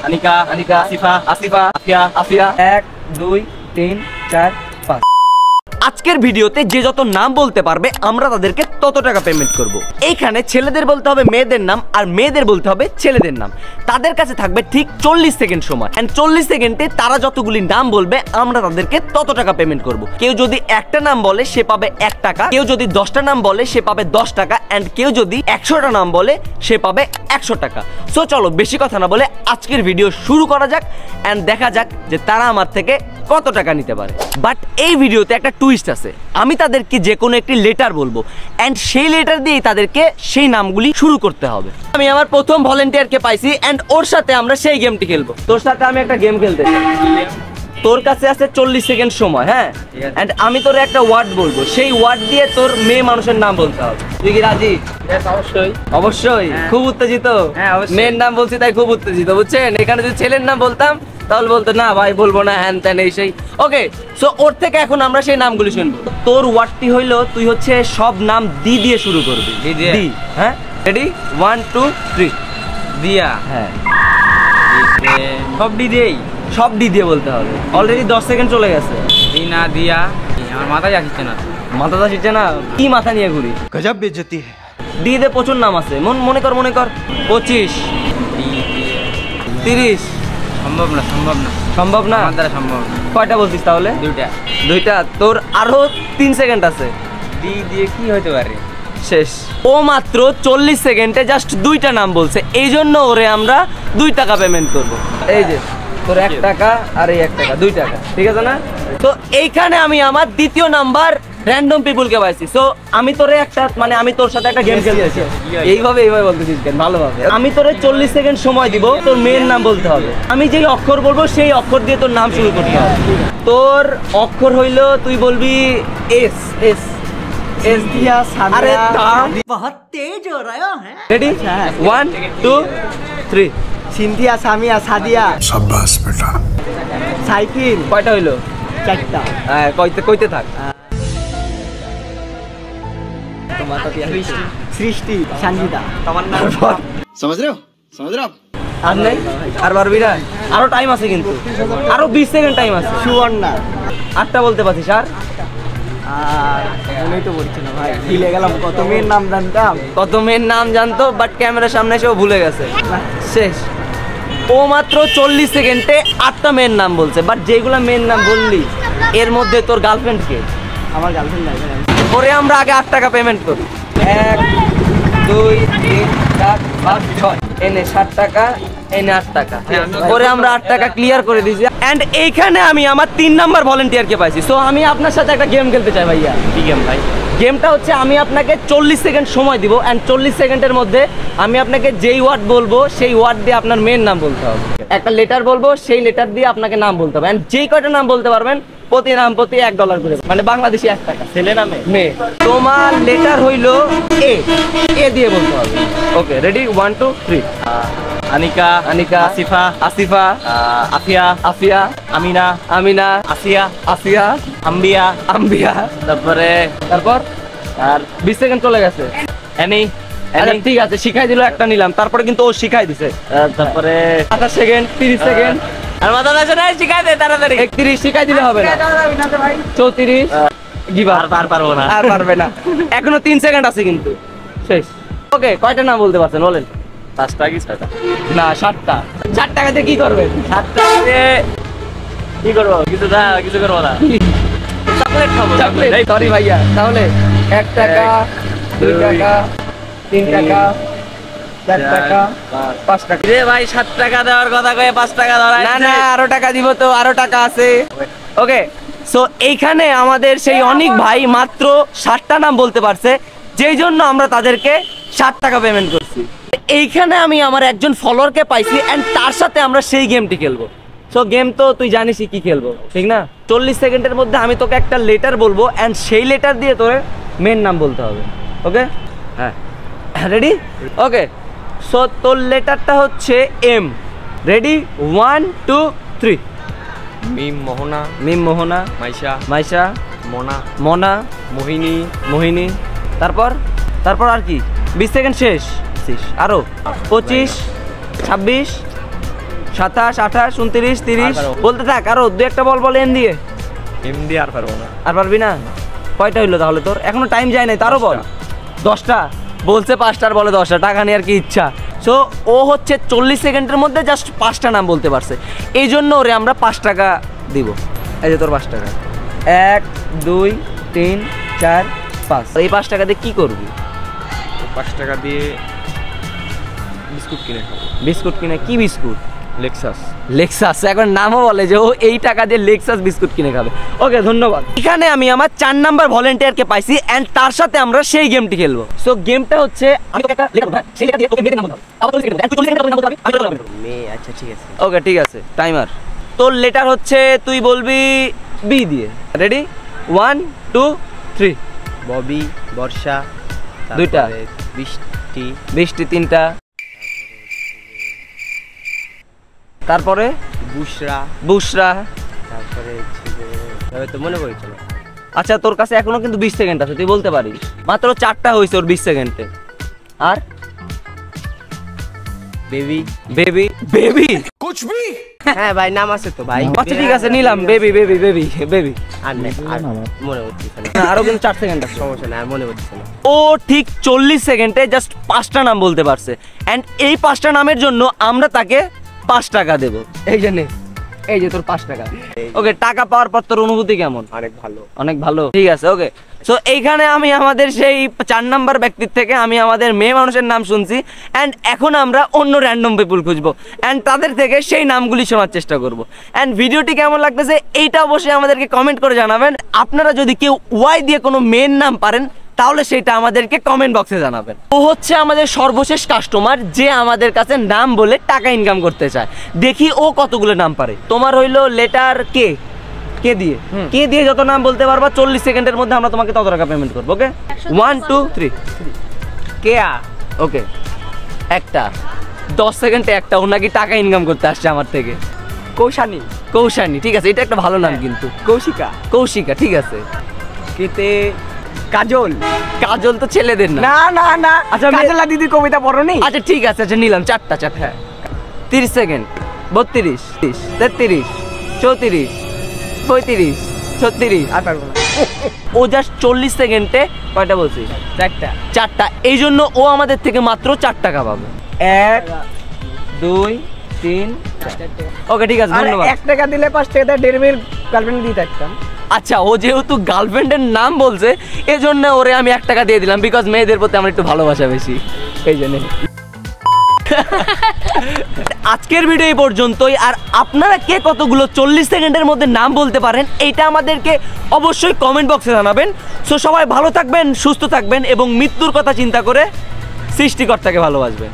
আনিকা, আনিকা, আসিফা, আসিফা, আফিয়া, আফিয়া। 1 2 3 4 5। আজকের ভিডিওতে যে যত নাম বলতে পারবে আমরা তাদেরকে তত টাকা পেমেন্ট করব। এইখানে ছেলেদের বলতে হবে মেয়েদের নাম আর মেয়েদের বলতে হবে ছেলেদের নাম। তাদের কাছে থাকবে ঠিক 40 সেকেন্ড সময় এন্ড 40 সেকেন্ডে তারা যতগুলি নাম বলবে আমরা তাদেরকে তত টাকা পেমেন্ট করব। কেউ যদি একটা নাম বলে সে পাবে 1 টাকা, কেউ যদি 10টা নাম বলে সে পাবে 10 টাকা এন্ড কেউ যদি 100টা নাম বলে সে পাবে 100 টাকা। সো চলো বেশি কথা না বলে আজকের ভিডিও শুরু করা যাক এন্ড দেখা যাক যে তারা আমার থেকে কত টাকা নিতে পারে। বাট এই ভিডিওতে একটা টুইস্ট আছে। আমি তাদেরকে যে কোনো একটি লেটার বলবো এন্ড সেই লেটার দিয়েই তাদেরকে সেই নামগুলি শুরু করতে হবে। আমি আমার প্রথম ভলেন্টিয়ারকে পাইছি এন্ড ওর সাথে আমরা সেই গেমটি খেলবো। তোর সাথে আমি একটা গেম খেলতে চাই। তোর কাছে আছে 40 সেকেন্ড সময়, হ্যাঁ, এন্ড আমি তোর একটা ওয়ার্ড বলবো, সেই ওয়ার্ড দিয়ে তোর মেয়ে মানুষের নাম বলতে হবে। তুই কি রাজি? অবশ্যই অবশ্যই। খুব উত্তেজিত? মেয়ের নাম বলছি তাই খুব উত্তেজিত, বুঝছেন? এখানে যদি ছেলের নাম বলতাম তাহলে বলতো না ভাই বলবো না, হ্যান ত্যান এই সেই। ওকে, সো ওর থেকে এখন আমরা সেই নামগুলি শুনবো। তোর ওয়ার্ডটি হইলো তুই হচ্ছে সব নাম দি দিয়ে শুরু করবি। দি, হ্যাঁ, রেডি? 1 2 3। দিয়া, হ্যাঁ, সব ডি দিয়েই, সব ডি দিয়ে বলতে হবে। অলরেডি 10 সেকেন্ড চলে গেছে। দিনা, দিয়া, আমার মাথায় আসছে না। মাথা তো শিখছে না, কি মাথা নিয়ে ঘুরি? গজব বেজতি। ডি তে প্রচুর নাম আছে। মনে কর 25 30। সম্ভব না, সম্ভব না, সম্ভব না? আমার দ্বারা সম্ভব না। কয়টা বলছিস তাহলে? দুইটা। তোর আরো 3 সেকেন্ড আছে। ডি দিয়ে কি হতে পারে? শেষ। ও মাত্র 40 সেকেন্ডে জাস্ট 2টা নাম বলছে, এই জন্য ওরে আমরা 2 টাকা পেমেন্ট করব। এই যে তোর 1 টাকা আর এই 1 টাকা, 2 টাকা, ঠিক আছে না? তো এইখানে আমি আমার দ্বিতীয় নাম্বার র্যান্ডম পিপলকে পাইছি। সো আমি তোরে একটা আমি তোর সাথে একটা গেম খেলতেছি। এইভাবে বলতেছিস কেন? ভালোভাবে। আমি তোরে 40 সেকেন্ড সময় দিব, তোর মেয়ের নাম বলতে হবে। আমি যেই অক্ষর বলবো সেই অক্ষর দিয়ে তোর নাম শুরু করতে হবে। তোর অক্ষর হইলো তুই বলবি এস। এস एस दिया, अरे बहुत तेज हो रहा है। रेडी? 1 2 3। সিনথিয়া, সামিয়া, সাদিয়া। शाबाश बेटा। সাইকেল। কয়টা হইলো? 4টা। হ্যাঁ, কইতে থাক। সৃষ্টি, সঞ্জিতা। समझ रहे हो আর নেই? আর পারবি না? আরো টাইম আছে কিন্তু, আরো 20 সেকেন্ড টাইম আছে। সুবর্ণা। 8টা বলতে পারছিস? আর মনেই তো পড়ছে না ভাই, ভুলে গেলাম। কত মেয়ের নাম জানতাম, কত মেয়ের নাম জানতো, বাট ক্যামেরার সামনে এসেও ভুলে গেছে। শেষ। ও মাত্র 40 সেকেন্ডে 8টা মেয়ের নাম বলছে, বাট যেগুলা মেয়ের নাম বললি এর মধ্যে তোর গার্লফ্রেন্ড কে? আমার গার্লফ্রেন্ড নাই। ওরে আমরা আগে 8 টাকা পেমেন্ট করি। 1 2 3 4 5 6। এনে 7 টাকা, এনে 8 টাকা। ওরে আমরা 8 টাকা ক্লিয়ার করে দিয়েছি। এন্ড এইখানে আমি আমার 3 নাম্বার ভলেন্টিয়ারকে পাইছি। সো আমি আপনার সাথে একটা গেম খেলতে চাই ভাইয়া। কি গেম ভাই? গেমটা হচ্ছে আমি আপনাকে 40 সেকেন্ড সময় দিব এন্ড 40 সেকেন্ডের মধ্যে আমি আপনাকে যেই ওয়ার্ড বলবো সেই ওয়ার্ড দিয়ে আপনার মেয়ের নাম বলতে হবে। একটা লেটার বলবো, সেই লেটার দিয়ে আপনাকে নাম বলতে হবে এন্ড যেই কয়টা নাম বলতে পারবেন প্রতি নাম প্রতি $1 করে, বাংলাদেশি 1 টাকা। ছেলে না মেয়ে? তোমার লেটার হইলো এ। এ দিয়ে বলতে হবে। ওকে, রেডি? 1 2 3। আনিকা, আনিকা, আসিফা, আসিফা, আফিয়া, আফিয়া, আমিনা, আমিনা, আসিয়া, আসিয়া, আম্বিয়া, আম্বিয়া। তারপরে আর 20 সেকেন্ড চলে গেছে। এনি, আচ্ছা, ঠিক আছে, শিখাই দিল, একটা নিলাম। তারপরে কিন্তু ও শিখাই দিছে। তারপরে 28 সেকেন্ড, 30 সেকেন্ড। আর মাথা আসে না, শিখাই দে তাড়াতাড়ি। 31 শিখাই দিলে হবে না। 34 আর পারবো না, আর পারবে না। এখনো 3 সেকেন্ড আছে কিন্তু। শেষ। ওকে, কয়টা নাম বলতে পারছেন বলেন? 5টা কি 6টা? না, 7টা। 7 টাকাতে কি করবেন? 7টা কি করবো? কিছু করবো না, চকলেট খাবো। চকলেট? সরি ভাইয়া। তাহলে 1 টাকা, 2 টাকা, 3 টাকা, 4 টাকা, 5 টাকা। রে ভাই 7 টাকা দেওয়ার কথা কয়ে 5 টাকা ধরাই। না, আরো টাকা দিব তো, আরো টাকা আছে। ওকে, সো এইখানে আমাদের সেই অনেক ভাই মাত্র 7টা নাম বলতে পারছে, যেই জন্য আমরা তাদেরকে 7 টাকা পেমেন্ট করছি। এইখানে আমি আমার একজন ফলোয়ারকে পাইছি এন্ড তার সাথে আমরা সেই গেমটি খেলবো। সো গেম তো তুই জানিসই কি খেলবো, ঠিক না? 40 সেকেন্ডের মধ্যে আমি তোকে একটা লেটার বলবো এন্ড সেই লেটার দিয়ে তোর মেয়ের নাম বলতে হবে। ওকে, হ্যাঁ, রেডি? ওকে, সো তোর লেটারটা হচ্ছে এম। রেডি? 1 2 3। মিম মোহনা, মিম মোহনা, মাইশা, মাইশা, মোনা, মোনা, মোহিনী, মোহিনী। তারপর আর কি? 20 সেকেন্ড শেষ। আরো 25 26 27, 28, 29, 30 আর পারবো। বলতে থাক, আরো দু একটা বল বল এম দিয়ে। এমডি আর পারবো না। আর পারবি না? কয়টা হইলো তাহলে তোর? এখনো টাইম যায় নাই, তারও বল। 10টা বলছে, 5টার বলে 10টা, টাকা নেওয়ার কি ইচ্ছা? সো ও হচ্ছে 40 সেকেন্ডের মধ্যে জাস্ট 5টা নাম বলতে পারছে, এই জন্য ওরে আমরা 5 টাকা দিব। এই যে তোর 5 টাকা, 1 2 3 4 5। এই 5 টাকা দিয়ে কি করবি? 5 টাকা দিয়ে বিস্কুট কিনে খাবো। বিস্কুট কিনে? কি বিস্কুট? লেক্সাস। লেক্সাস। এখন নামও বলে যে ও এই টাকা দিয়ে লেক্সাস বিস্কুট কিনে খাবে। ওকে, ধন্যবাদ। এখানে আমি আমার 4 নাম্বার ভলেন্টিয়ারকে পাইছি এন্ড তার সাথে আমরা সেই গেমটি খেলবো। সো গেমটা হচ্ছে আমি তোকে একটা লেখা দেব, সেই লেখা দিয়ে তোকে মেয়েদের নাম বলতে হবে। আবার 40 সেকেন্ড, তুই 40 সেকেন্ড নাম বলতে হবে, আমি তোকে নাম বলবো। মেয়ে, আচ্ছা ঠিক আছে। ওকে, ঠিক আছে, টাইমার। তোর লেটার হচ্ছে, তুই বলবি বি দিয়ে। রেডি? 1 2 3। ববি, বর্ষা, দুইটা। বৃষ্টি, বৃষ্টি 3টা। তারপরে বুশরা, বুশরা। তারপরে তো মনে পড়ছে না। আচ্ছা, তোর কাছে এখনো কিন্তু 20 সেকেন্ড আছে, তুই বলতে পারিস। মাত্র 4টা হয়েছে ওর 20 সেকেন্ডে। আর বেবি, বেবি। বেবি? হ্যাঁ ভাই, নাম আছে তো ভাই। আচ্ছা ঠিক আছে, নিলাম বেবি বেবি বেবি বেবি। আর নেই, আর মনে পড়ছে না। আরো কিন্তু 4 সেকেন্ড আছে। সমস্যা নাই, আর মনে পড়ছে না। ও ঠিক 40 সেকেন্ডে জাস্ট 5টা নাম বলতে পারছে এন্ড এই 5টা নামের জন্য আমরা তাকে 5 টাকা দেব। এই যে নে, এই যে তোর 5 টাকা। ওকে, টাকা পাওয়ার পর তোর অনুভূতি কেমন? অনেক ভালো। অনেক ভালো, ঠিক আছে। ওকে, সো এইখানে আমি আমাদের সেই 4 নাম্বার ব্যক্তির থেকে আমি আমাদের মেয়ে মানুষের নাম শুনছি অ্যান্ড এখন আমরা অন্য র্যান্ডম পিপুল খুঁজবো অ্যান্ড তাদের থেকে সেই নামগুলি শোনার চেষ্টা করবো। অ্যান্ড ভিডিওটি কেমন লাগতেছে এইটা অবশ্যই আমাদেরকে কমেন্ট করে জানাবেন। আপনারা যদি কেউ ওয়াই দিয়ে কোনো মেয়ের নাম পারেন তাহলে সেটা আমাদেরকে কমেন্ট বক্সে জানাবেন। ও হচ্ছে আমাদের সর্বশেষ কাস্টমার যে আমাদের কাছে নাম বলে টাকা ইনকাম করতে চায়। দেখি ও কতগুলো নাম পারে। তোমার হইলো লেটার কে, কে দিয়ে, কে দিয়ে যত নাম বলতে পারবা 40 সেকেন্ডের মধ্যে আমরা তোমাকে তত টাকা পেমেন্ট করবো। ওকে, 1 2 3। কেয়া। ওকে, একটা 10 সেকেন্ডে একটা। ও নাকি টাকা ইনকাম করতে আসছে আমার থেকে। কৌশানী। কৌশানী, ঠিক আছে, এটা একটা ভালো নাম কিন্তু। কৌশিকা। কৌশিকা, ঠিক আছে। কেতে কাজল। কাজল তো ছেলেদের না। না না না, আচ্ছা, কাজলা দিদি কবিতা পড়োনি? আচ্ছা ঠিক আছে, আচ্ছা নিলাম 4টা। হ্যাঁ, 30 সেকেন্ড, 32 33 34 35 36। আর পারবো না। ও জাস্ট 40 সেকেন্ডে কয়টা বলছি? 4টা। এই জন্য ও আমাদের থেকে মাত্র 4 টাকা পাবে। 1 2 3 4। ওকে, ঠিক আছে, আর ধন্যবাদ। 1 টাকা দিলে 5 টাকা দিয়ে ডেরমির গার্লফ্রেন্ড দিয়ে থাকতাম। আচ্ছা, ও যেহেতু গার্লফ্রেন্ডের নাম বলছে এজন্য ওরে আমি 1 টাকা দিয়ে দিলাম, বিকজ মেয়েদের প্রতি আমার একটু ভালোবাসা বেশি, এই জন্য। আজকের ভিডিও এই পর্যন্তই। আর আপনারা কে কতগুলো 40 সেকেন্ডের মধ্যে নাম বলতে পারেন এইটা আমাদেরকে অবশ্যই কমেন্ট বক্সে জানাবেন। সো সবাই ভালো থাকবেন, সুস্থ থাকবেন এবং মৃত্যুর কথা চিন্তা করে সৃষ্টিকর্তাকে ভালোবাসবেন।